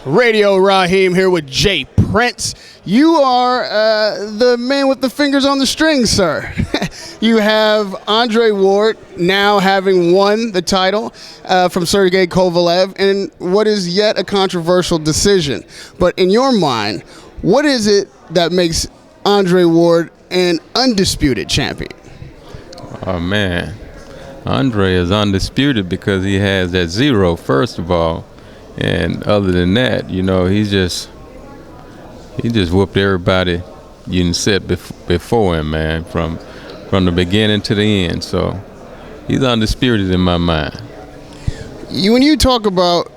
Radio Raheem here with Jay Prince. You are the man with the fingers on the strings, sir. You have Andre Ward now having won the title from Sergey Kovalev in what is yet a controversial decision. But in your mind, what is it that makes Andre Ward an undisputed champion? Oh, man. Andre is undisputed because he has that zero, first of all. And other than that, you know, he just whooped everybody you can set before him, man, from the beginning to the end. So he's undisputed in my mind. When you talk about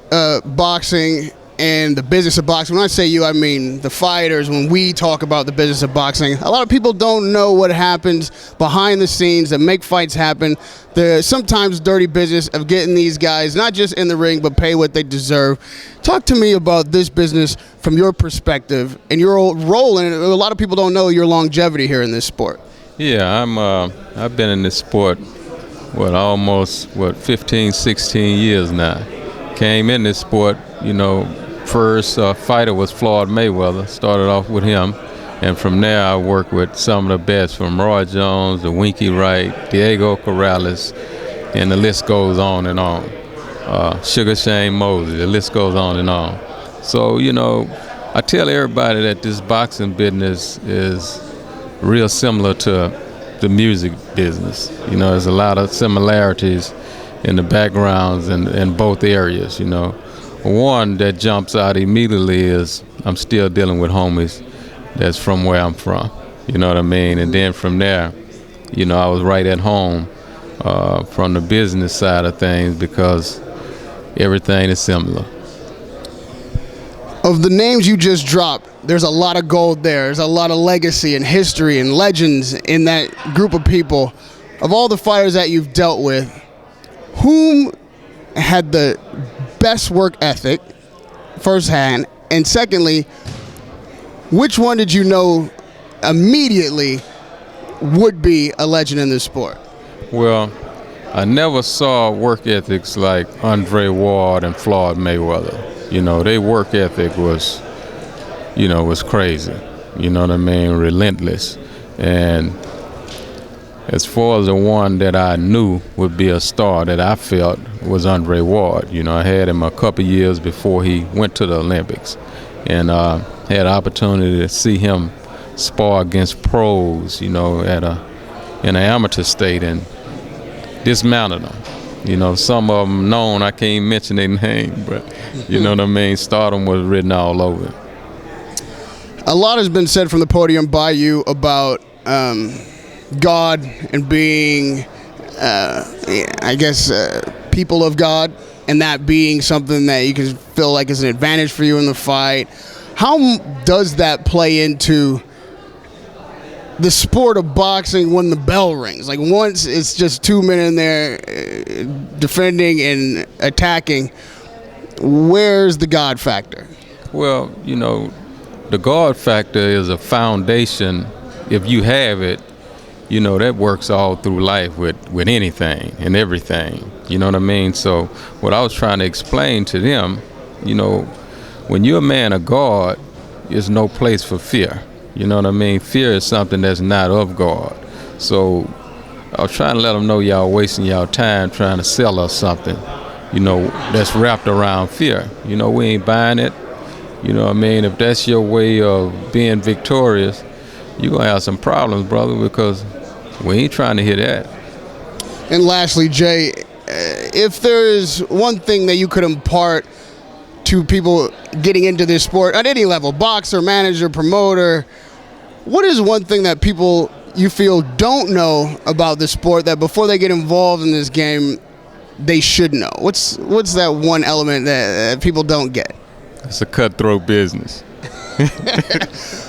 boxing and the business of boxing, when I say you, I mean the fighters. When we talk about the business of boxing, a lot of people don't know what happens behind the scenes that make fights happen. The sometimes dirty business of getting these guys, not just in the ring, but pay what they deserve. Talk to me about this business from your perspective and your role in it. A lot of people don't know your longevity here in this sport. Yeah, I've been in this sport, almost 15, 16 years now. Came in this sport, you know, first fighter was Floyd Mayweather. Started off with him, and from there I worked with some of the best, from Roy Jones to Winky Wright, Diego Corrales, and the list goes on and on. Sugar Shane Mosley, the list goes on and on. So, you know, I tell everybody that this boxing business is real similar to the music business. You know, there's a lot of similarities in the backgrounds in both areas, you know. One that jumps out immediately is I'm still dealing with homies that's from where I'm from, you know what I mean? And then from there, you know, I was right at home from the business side of things because everything is similar. Of the names you just dropped, there's a lot of gold there. There's a lot of legacy and history and legends in that group of people. Of all the fighters that you've dealt with, whom had the best work ethic firsthand, and secondly, which one did you know immediately would be a legend in this sport? Well, I never saw work ethics like Andre Ward and Floyd Mayweather. You know, their work ethic was crazy. You know what I mean? Relentless. And as far as the one that I knew would be a star that I felt was Andre Ward. You know, I had him a couple years before he went to the Olympics, and had an opportunity to see him spar against pros, you know, in an amateur state, and dismounted them. You know, some of them known, I can't mention their name, but you know what I mean? Stardom was written all over it. A lot has been said from the podium by you about God and being, people of God, and that being something that you can feel like is an advantage for you in the fight. How does that play into the sport of boxing when the bell rings? Like, once it's just two men in there defending and attacking, where's the God factor? Well, you know, the God factor is a foundation. If you have it, you know, that works all through life with anything and everything. You know what I mean? So what I was trying to explain to them, you know, when you're a man of God, there's no place for fear. You know what I mean? Fear is something that's not of God. So I was trying to let them know y'all wasting y'all time trying to sell us something, you know, that's wrapped around fear. You know, we ain't buying it. You know what I mean? If that's your way of being victorious, you're going to have some problems, brother, because we ain't trying to hear that. And lastly, Jay, if there is one thing that you could impart to people getting into this sport at any level, boxer, manager, promoter, what is one thing that people you feel don't know about the sport that before they get involved in this game, they should know? What's that one element that people don't get? It's a cutthroat business.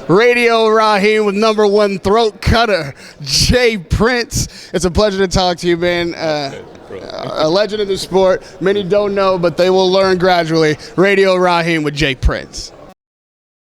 Radio Raheem with #1 throat cutter, Jay Prince. It's a pleasure to talk to you, man. A legend in the sport. Many don't know, but they will learn gradually. Radio Raheem with Jay Prince.